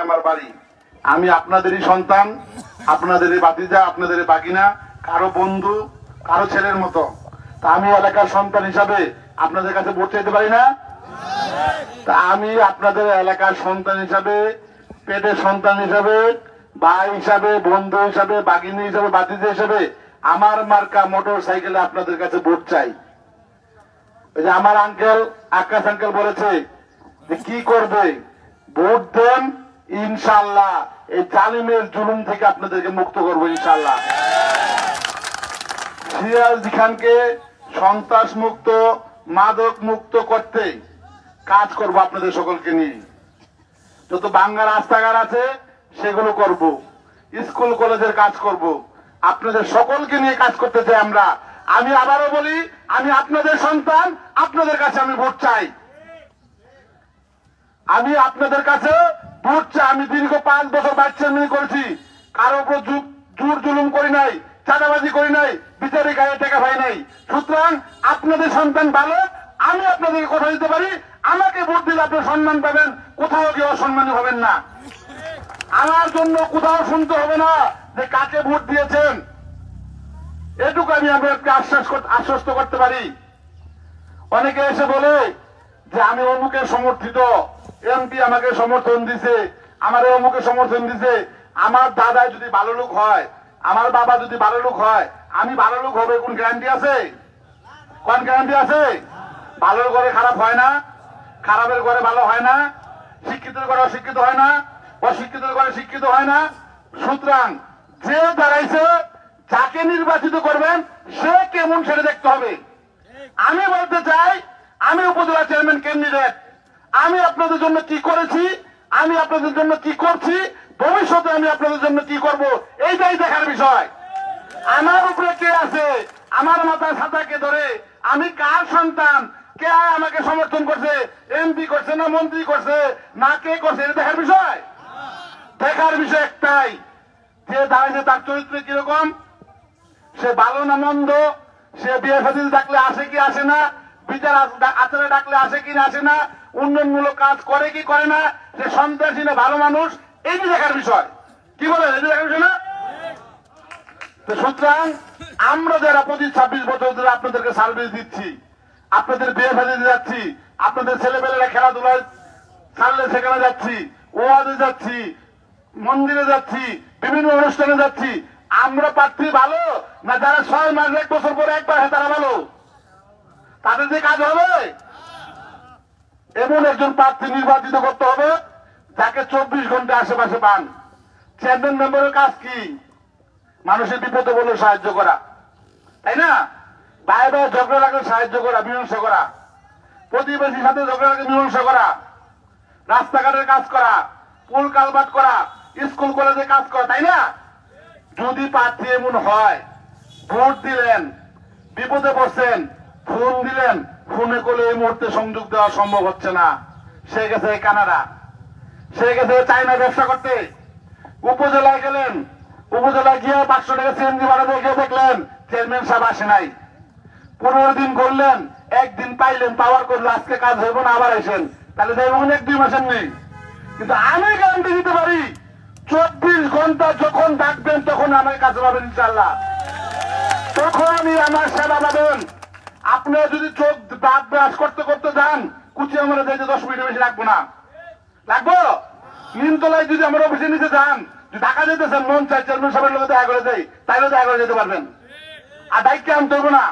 আমার বাড়ি। আমি আপনাদেরই সন্তান, আপনাদেরই ভাতিজা, আপনাদেরই বাগিনা, কারো বন্ধু, কারো ছেলের মতো। তা আমি এলাকার সন্তান হিসাবে আপনাদের কাছে ভোট চাইতে পারি না? তা আমি আপনাদের এলাকার সন্তান হিসাবে, পেটের সন্তান হিসাবে, ভাই হিসাবে, বন্ধু হিসাবে, বাগিনী হিসাবে, ভাতিজা হিসাবে আমার মার্কা মোটর সাইকেলে আপনাদের কাছে ভোট চাই। ওই যে আমার আঙ্কেল, আকাশ আঙ্কেল বলেছে যে কি করবে, ভোট দেন, ইনশাআল্লাহ এই জালিমের জুলুম থেকে আপনাদেরকে মুক্ত করবো ইনশাআল্লাহ। সিরাজ খানকে সন্ত্রাস মুক্ত, মাদক মুক্ত করতে কাজ করব আপনাদের সকলকে নিয়ে। যত বাংলা রাস্তাঘাট আছে সেগুলো করব, স্কুল কলেজের কাজ করব, আপনাদের সকলকে নিয়ে কাজ করতে চাই আমরা। আমি আবারও বলি, আমি আপনাদের সন্তান, আপনাদের কাছে আমি ভোট চাই। আমি আপনাদের কাছে ভোট চাই। আমি দীর্ঘ 5 বছর ভাইস চেয়ারম্যান করেছি, কারো উপর জোর জুলুম করি নাই, চাঁদাবাজি করি নাই, বিচারে গায়ে টাকা পাই নাই। সুতরাং আপনাদের সন্তান ভালো, আমি আপনাদেরকে কথা দিতে পারি, আমাকে ভোট দিলে আপনি সম্মান পাবেন, কোথাও গিয়ে অসম্মানী হবেন না। আমার জন্য কোথাও শুনতে হবে না যে কাকে ভোট দিয়েছেন। এটুকু আমি আপনাকে আশ্বস্ত করতে পারি। অনেকে এসে বলে যে আমি অমুকের সমর্থিত, এমপি আমাকে সমর্থন দিছে, আমার অমুকে সমর্থন দিছে। আমার দাদা যদি ভালো লোক হয়, আমার বাবা যদি ভালো লোক হয়, আমি ভালো লোক হবে কোন গ্যারান্টি আছে? কোন গ্যারান্টি আছে? ভালোর ঘরে খারাপ হয় না, খারাপের ঘরে ভালো হয় না, শিক্ষিতের ঘরে অশিক্ষিত হয় না, অশিক্ষিতের ঘরে শিক্ষিত হয় না। সুতরাং যে দাঁড়াইছে, যাকে নির্বাচিত করবেন সে কেমন সেটা দেখতে হবে। আমি বলতে চাই, আমি উপজেলা চেয়ারম্যান ক্যান্ডিডেট, আমি আপনাদের জন্য কি করেছি, আমি আপনাদের জন্য কি করছি, ভবিষ্যতে আমি আপনাদের জন্য কি করব, এইটাই দেখার বিষয়। আমার উপরে কে আছে, আমার মাথায় ছাতাকে ধরে, আমি কার সন্তান, কে আমাকে সমর্থন করছে, এমপি করছে না মন্ত্রী করছে না কে করছে, এটা দেখার বিষয়। দেখার বিষয় একটাই, যে দাঁড়িয়েছে তার চরিত্র কিরকম, সে ভালো না মন্দ, সে বিয়ে শাদী ডাকলে আসে কি আসে না, বিচার আচারে ডাকলে আসে কি না আসে না, উন্নয়নমূলক কাজ করে কি করে না, সে সন্ত্রাসী না ভালো মানুষ, এইটি দেখার বিষয়। কি বলেন, এটি দেখার বিষয় না? তো সুতরাং আমরা যারা 25-26 বছর ধরে আপনাদেরকে সার্ভিস দিচ্ছি, আপনাদের বিয়ে শাদী যাচ্ছি, আপনাদের ছেলেপেলেরা খেলাধুলায় ছাড়লে সেখানে যাচ্ছি, ওয়াজে যাচ্ছি, মন্দিরে যাচ্ছি, বিভিন্ন অনুষ্ঠানে যাচ্ছি, আমরা প্রার্থী ভালো না যারা 6 মাস 1 বছর পরে একবার হয় তারা ভালো? তাদের যে কাজ হবে, এমন একজন প্রার্থী নির্বাচিত করতে হবে যাকে 24 ঘন্টা আশেপাশে পান। চেয়ারম্যান মেম্বারের কাজ কি? মানুষের বিপদে বলে সাহায্য করা, তাই না? ভাই ভাই ঝগড়া লাগলে সাহায্য করা, মীমাংসা করা, প্রতিবেশীর সাথে ঝগড়া লাগলে মীমাংসা করা, রাস্তাঘাটের কাজ করা, পুল কালভার্ট করা, স্কুল কলেজে কাজ করা, তাই না? যদি প্রার্থী এমন হয়, ভোট দিলেন, বিপদে পড়ছেন, ফোন দিলেন, ফোনে করে এই মুহূর্তে সংযোগ দেওয়া সম্ভব হচ্ছে না, সে গেছে কানাডা, সে গেছে চায়না ব্যবসা করতে, উপজেলায় গেলেন, উপজেলায় গিয়ে 500 টাকা সিএনজি ভাড়া দিয়ে গিয়ে দেখলেন চেয়ারম্যান সাহেব আসে নাই, 15 দিন করলেন, একদিন পাইলেন, পাওয়ার করলে আজকে কাজ হইব না, আবার আসেন, তাহলে দেখবেন 1-2 মাসের নেই। কিন্তু আমি গ্যারান্টি দিতে পারি 24 ঘন্টা যখন ডাকবেন তখন আমার কাছে পাবেন ইনশাআল্লাহ, তখনই আমার সেবা পাবেন। আপনি যদি চোখ দাঁত ব্রাশ করতে করতে যান, কুচি আমরা যাইতে 10 মিনিট বেশি লাগবো না, লাগবো? নিমতলায় যদি আমার অফিসে নিচে যান, ঢাকা যেতেছেন, মন চাই চেয়ারম্যান সাহেবের লোক দেখা করে যাই, তাইলে দেখা করে যেতে পারবেন, আর দায়িত্ব আনতে হবো না।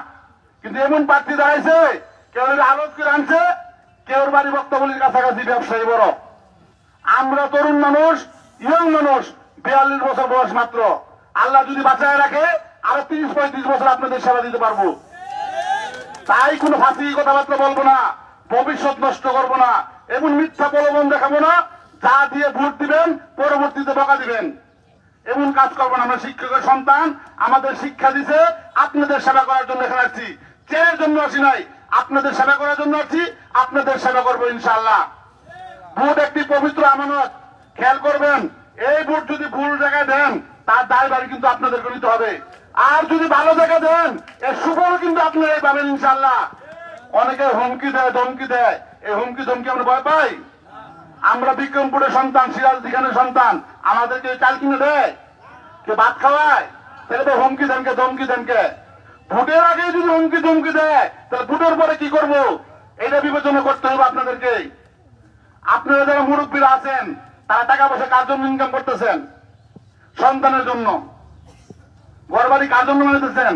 কিন্তু এমন প্রার্থী দাঁড়াইছে, কেউ আলোচ করে আনছে, কেউ বাড়ি বক্তব্যের কাছাকাছি ব্যবসায়ী বড়। আমরা তরুণ মানুষ, ইয়ং মানুষ, 42 বছর বয়স মাত্র, আল্লাহ যদি বাঁচায় রাখে আরো 30-35 বছর আপনাদের সেবা দিতে পারবো। তাই কোনো ফাঁসি কথাবার্তা বলবো না, ভবিষ্যৎ নষ্ট করবো না, এমন মিথ্যা প্রলোভন দেখাবো না, যা দিয়ে ভোট দিবেন পরবর্তীতে বকা দিবেন, এমন কাজ করবো না। আমরা শিক্ষকের সন্তান, আমাদের শিক্ষা দিছে, আপনাদের সেবা করার জন্য এখানে আসছি, চেয়ারের জন্য আসি নাই, আপনাদের সেবা করার জন্য আসছি, আপনাদের সেবা করবো ইনশাআল্লাহ। ভোট একটি পবিত্র আমানত, খেয়াল করবেন, এই ভোট যদি ভুল জায়গায় দেন তার দায়ভার কিন্তু আপনাদেরকে নিতে হবে, আর যদি ভালো জায়গায় দেন এর সুফল কিন্তু আপনারাই পাবেন ইনশাআল্লাহ। অনেকে হুমকি দেয়, ধমকি দেয়, এই হুমকি ধমকি আমরা ভয় পাই? আমরা বিক্রমপুরের সন্তান, সিরাজদিখানের সন্তান, আমাদেরকে চাল কিনে দেয়, কে ভাত খাওয়ায়? তাহলে তো হুমকি দেনকে, ধমকি দেনকে। ভোটের আগে যদি হুমকি ধমকি দেয়, তাহলে ভোটের পরে কি করব? এটা বিবেচনা করতে হবে আপনাদেরকে। আপনারা যারা মুরব্বীরা আছেন, তারা টাকা পয়সা কার জন্য ইনকাম করতেছেন? সন্তানের জন্য। ঘর বাড়ি কার জন্য বানাইতেছেন?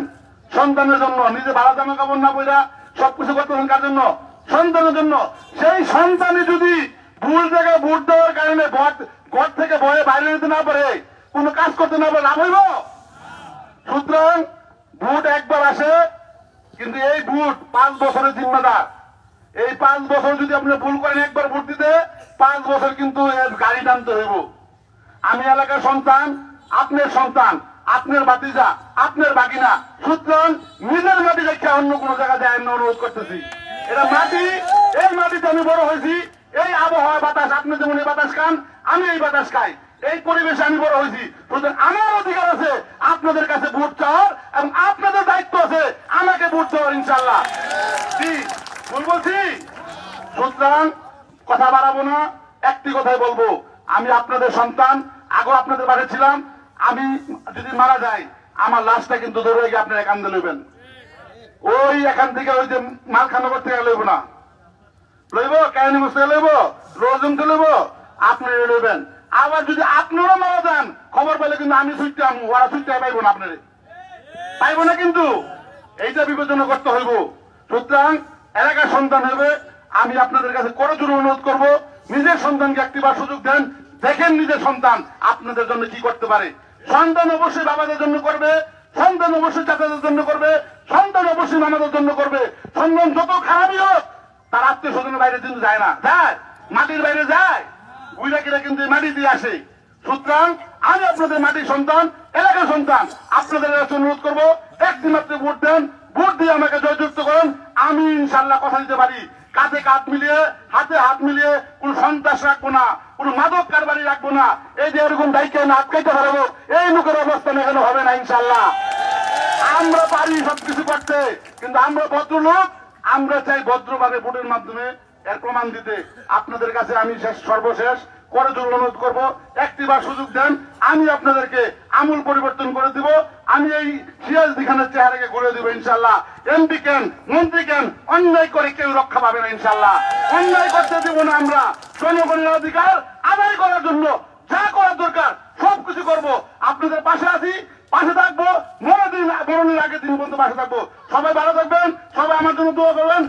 সন্তানের জন্য। নিজে ভালো জামা কাপড় না পয়রা সবকিছু করতেছেন কার জন্য? সন্তানের জন্য। সেই সন্তানই যদি ভুল জায়গায় ভোট দেওয়ার কারণে ঘর থেকে ভয়ে বাইরে যেতে না পারে, কোনো কাজ করতে না পারে, লাভ হইব? সুতরাং ভোট একবার আসে, কিন্তু এই ভোট 5 বছরের জিম্মাদার। এই 5 বছর যদি আপনি ভুল করেন একবার ভোট দিতে, 5 বছর কিন্তু এর গাড়ি টানতে হইব। আমি এলাকার সন্তান, আপনার সন্তান, আপনার ভাতিজা, আপনার বাগিনা। সুতরাং নিজের মাটি রেখে অন্য কোন জায়গায় যায় আমি অনুরোধ করতেছি। এটা মাটি, এই মাটিতে আমি বড় হয়েছি। এই আবহাওয়া বাতাস, আপনি যেমন এই বাতাস খান, আমি এই বাতাস খাই। এই পরিবেশে আমি বড় হয়েছি। সুতরাং আমার অধিকার আছে আপনাদের কাছে ভোট চাওয়ার, এবং আপনাদের দায়িত্ব আছে আমাকে ভোট দেওয়ার, ইনশাল্লাহ। কি ভুল বলছি? সুতরাং কথা বাড়াবো না, একটি কথাই বলবো, আমি আপনাদের সন্তান, আগেও আপনাদের বাড়ি ছিলাম। আমি যদি মারা যাই, আমার লাশটা কিন্তু ধরে গিয়ে আপনারা কান্দে লইবেন। ওই এখান থেকে ওই যে মালখানগর থেকে লইব না, লইব কাহিনীগঞ্জ থেকে লইব, রোজম থেকে লইব, আপনারা লইবেন। আবার যদি আপনারা মারা যান, খবর পেলে কিন্তু আমি ছুটতে আমি, ওরা ছুটতে পাইব না, আপনারা পাইব না। কিন্তু এইটা বিবেচনা করতে হইব। সুতরাং এলাকার সন্তান হবে, আমি আপনাদের কাছে করজোড়ে অনুরোধ করব, নিজের সন্তানকে একটিবার সুযোগ দেন। দেখেন নিজের সন্তান আপনাদের জন্য কি করতে পারে। সন্তান অবশ্যই বাবাদের জন্য করবে, সন্তান অবশ্যই চাচাদের জন্য করবে, সন্তান অবশ্যই মামাদের জন্য করবে। সন্তান যত খারাপই হোক, তার আত্মীয় স্বজনের বাইরে কিন্তু যায় না, যায় মাটির বাইরে যায়, বুঝাকিরা কিন্তু মাটি দিয়ে আসে। সুতরাং আমি আপনাদের মাটির সন্তান, এলাকার সন্তান, আপনাদের কাছে অনুরোধ করবো, একটি মাত্র ভোট দেন। ভোট দিয়ে আমাকে জয়যুক্ত করেন। আমি ইনশাল্লাহ কথা দিতে পারি, কাঁধে কাঁধ মিলিয়ে, হাতে হাত মিলিয়ে কোন সন্ত্রাস রাখবো না, কোন মাদক কারবারি রাখবো না। এই যে এরকম দায়িত্ব না আটকাইতে পারবো, এই লোকের অবস্থান এখানে হবে না, ইনশাল্লাহ। আমরা পারি সবকিছু করতে, কিন্তু আমরা ভদ্রলোক, আমরা চাই ভদ্রভাবে ভোটের মাধ্যমে এর প্রমাণ দিতে। আপনাদের কাছে আমি সর্বশেষ করজোড়ে অনুরোধ করব, একটিবার সুযোগ দেন, আমি আপনাদেরকে আমূল পরিবর্তন করে দিব। আমি এই সিরাজদিখানের চেহারাকে গড়ে দিব, ইনশাল্লাহ। এমপি কেন, মন্ত্রী কেন, অন্যায় করে কেউ রক্ষা পাবে না, ইনশাল্লাহ। অন্যায় করতে দিব না আমরা। জনগণের অধিকার আদায় করার জন্য যা করার দরকার সবকিছু করব। আপনাদের পাশে আছি, পাশে থাকবো, মরণের আগের দিন পর্যন্ত পাশে থাকবো। সবাই ভালো থাকবেন, সবাই আমার জন্য দোয়া করবেন।